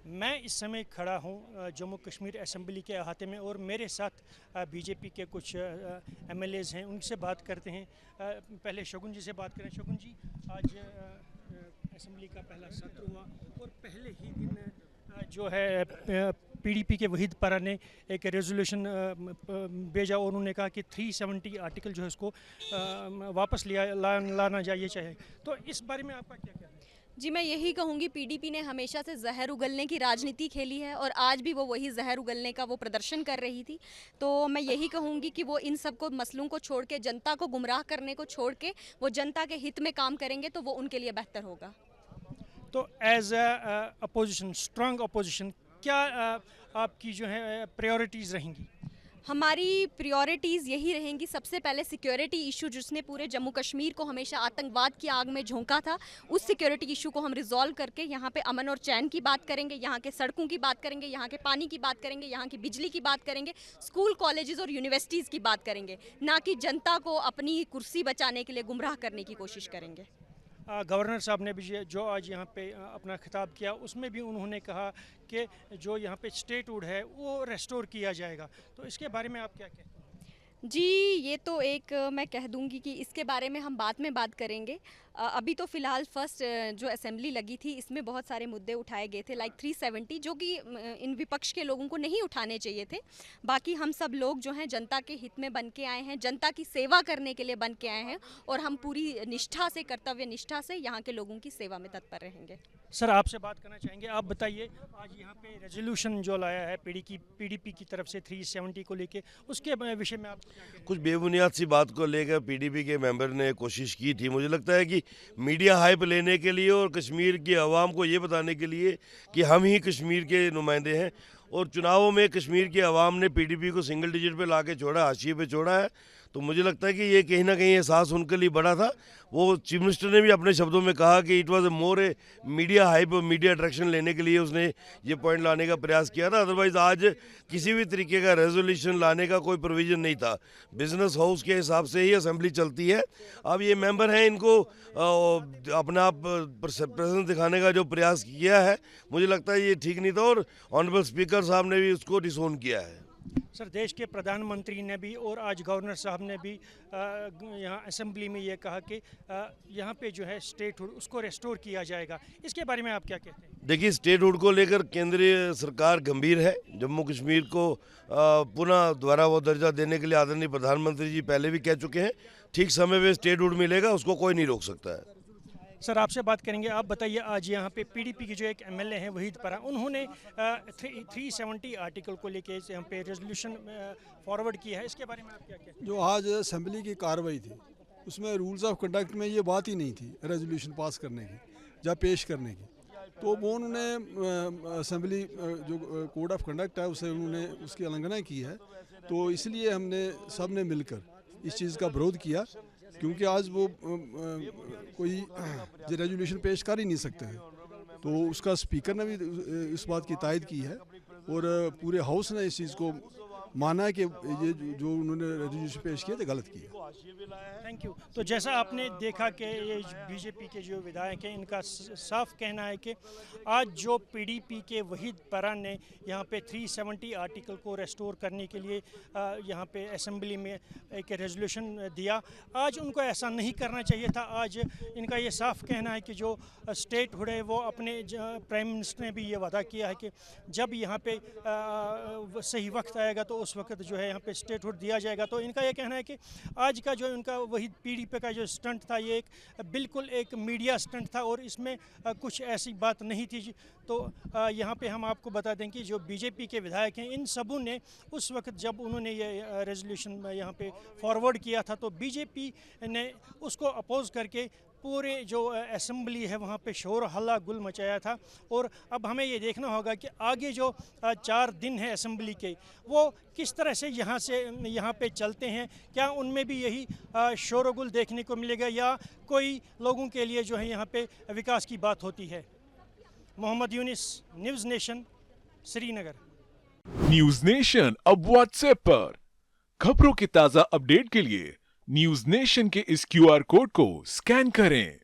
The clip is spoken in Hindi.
मैं इस समय खड़ा हूँ जम्मू कश्मीर असेंबली के अहाते में और मेरे साथ बीजेपी के कुछ एमएलएज़ हैं, उनसे बात करते हैं। पहले शगुन जी से बात करें। शगुन जी, आज असेंबली का पहला सत्र हुआ और पहले ही दिन जो है पीडीपी के वहीद पारा ने एक रेजोल्यूशन भेजा और उन्होंने कहा कि 370 आर्टिकल जो है उसको वापस लाना चाहिए। तो इस बारे में आपका क्या कहना है? जी, मैं यही कहूँगी, पीडीपी ने हमेशा से जहर उगलने की राजनीति खेली है और आज भी वो वही जहर उगलने का वो प्रदर्शन कर रही थी। तो मैं यही कहूँगी कि वो इन सब को मसलों को छोड़ के, जनता को गुमराह करने को छोड़ के, वो जनता के हित में काम करेंगे तो वो उनके लिए बेहतर होगा। तो एज अपोजिशन, स्ट्रांग अपोजिशन, क्या आपकी जो है प्रायोरिटीज़ रहेंगी? हमारी प्रायोरिटीज़ यही रहेंगी। सबसे पहले सिक्योरिटी इशू, जिसने पूरे जम्मू कश्मीर को हमेशा आतंकवाद की आग में झोंका था, उस सिक्योरिटी इशू को हम रिजॉल्व करके यहाँ पे अमन और चैन की बात करेंगे, यहाँ के सड़कों की बात करेंगे, यहाँ के पानी की बात करेंगे, यहाँ की बिजली की बात करेंगे, स्कूल कॉलेजेस और यूनिवर्सिटीज़ की बात करेंगे, ना कि जनता को अपनी कुर्सी बचाने के लिए गुमराह करने की कोशिश करेंगे। गवर्नर साहब ने भी जो आज यहाँ पे अपना खिताब किया, उसमें भी उन्होंने कहा कि जो यहाँ पे स्टेटहुड है वो रेस्टोर किया जाएगा। तो इसके बारे में आप क्या कहते हैं? जी, ये तो एक मैं कह दूंगी कि इसके बारे में हम बाद में बात करेंगे। अभी तो फ़िलहाल फर्स्ट जो असेंबली लगी थी, इसमें बहुत सारे मुद्दे उठाए गए थे, लाइक 370, जो कि इन विपक्ष के लोगों को नहीं उठाने चाहिए थे। बाकी हम सब लोग जो हैं जनता के हित में बन के आए हैं, जनता की सेवा करने के लिए बन के आए हैं और हम पूरी निष्ठा से, कर्तव्य निष्ठा से यहाँ के लोगों की सेवा में तत्पर रहेंगे। सर, आपसे बात करना चाहेंगे। आप बताइए, आज यहाँ पे रेजोल्यूशन जो लाया है पीडीपी की तरफ से 370 को लेके, उसके विषय में आप क्या कहते हैं? कुछ बेबुनियाद सी बात को लेकर पीडीपी के मेंबर ने कोशिश की थी। मुझे लगता है कि मीडिया हाइप लेने के लिए और कश्मीर की आवाम को ये बताने के लिए कि हम ही कश्मीर के नुमाइंदे हैं, और चुनावों में कश्मीर की आवाम ने पीडीपी को सिंगल डिजिट पे लाके छोड़ा, हाशिए पे छोड़ा है। तो मुझे लगता है कि ये कहीं ना कहीं एहसास उनके लिए बड़ा था। वो चीफ मिनिस्टर ने भी अपने शब्दों में कहा कि it was a more A media hype, media attraction लेने के लिए उसने ये पॉइंट लाने का प्रयास किया था। अदरवाइज आज किसी भी तरीके का रेजोल्यूशन लाने का कोई प्रोविजन नहीं था। बिजनेस हाउस के हिसाब से ही असेंबली चलती है। अब ये मेंबर हैं, इनको अपना प्रेजेंस दिखाने का जो प्रयास किया है, मुझे लगता है ये ठीक नहीं था, और ऑनरेबल स्पीकर साहब ने भी उसको डिसोन किया है। सर, देश के प्रधानमंत्री ने भी और आज गवर्नर साहब ने भी यहाँ असेंबली में ये कहा कि यहाँ पे जो है स्टेटहुड उसको रेस्टोर किया जाएगा। इसके बारे में आप क्या कहते हैं? देखिए, स्टेटहुड को लेकर केंद्रीय सरकार गंभीर है। जम्मू कश्मीर को पुनः दोबारा वो दर्जा देने के लिए आदरणीय प्रधानमंत्री जी पहले भी कह चुके हैं। ठीक समय पे स्टेटहुड मिलेगा, उसको कोई नहीं रोक सकता है। सर, आपसे बात करेंगे। आप बताइए, आज यहाँ पे पीडीपी के जो एक एमएलए हैं वहीद पारा, उन्होंने 370 आर्टिकल को लेके यहाँ पे रेजोल्यूशन फॉरवर्ड किया है। इसके बारे में आप क्या कहते हैं? जो आज असेंबली की कार्रवाई थी, उसमें रूल्स ऑफ कंडक्ट में ये बात ही नहीं थी रेजोल्यूशन पास करने की या पेश करने की। तो वो उन्होंने असेंबली जो कोड ऑफ कंडक्ट है उसे उन्होंने उसकी उल्लंघना की है। तो इसलिए हमने सब ने मिलकर इस चीज़ का विरोध किया, क्योंकि आज वो कोई रेजोल्यूशन पेश कर ही नहीं सकते हैं। तो उसका स्पीकर ने भी इस बात की तायद की है और पूरे हाउस ने इस चीज़ को माना है कि ये जो उन्होंने रेजोल्यूशन पेश किया तो गलत किया। Thank you. तो जैसा आपने देखा कि ये बीजेपी के जो विधायक हैं, इनका साफ कहना है कि आज जो पीडीपी के वहीद पारा ने यहाँ पे 370 आर्टिकल को रेस्टोर करने के लिए यहाँ पे असेंबली में एक रेजोल्यूशन दिया, आज उनको ऐसा नहीं करना चाहिए था। आज इनका ये साफ कहना है कि जो स्टेटहुड है वो अपने प्राइम मिनिस्टर ने भी ये वादा किया है कि जब यहाँ पे सही वक्त आएगा तो उस वक्त जो है यहाँ पे स्टेटहुड दिया जाएगा। तो इनका ये कहना है कि आज का जो इनका वही पीडीपी का जो स्टंट था, ये एक बिल्कुल एक मीडिया स्टंट था और इसमें कुछ ऐसी बात नहीं थी। तो यहाँ पे हम आपको बता दें कि जो बीजेपी के विधायक हैं, इन सबों ने उस वक्त जब उन्होंने ये रेजोल्यूशन यहाँ पे फॉरवर्ड किया था, तो बीजेपी ने उसको अपोज करके पूरे जो असेंबली है वहाँ पे शोर हल्ला गुल मचाया था। और अब हमें ये देखना होगा कि आगे जो 4 दिन है असेंबली के, वो किस तरह से यहाँ पे चलते हैं। क्या उनमें भी यही शोर गुल देखने को मिलेगा या कोई लोगों के लिए जो है यहाँ पे विकास की बात होती है? Mohammad Yunus, News Nation, Srinagar. News Nation अब व्हाट्सएप पर खबरों के ताजा अपडेट के लिए न्यूज नेशन के इस क्यूआर कोड को स्कैन करें।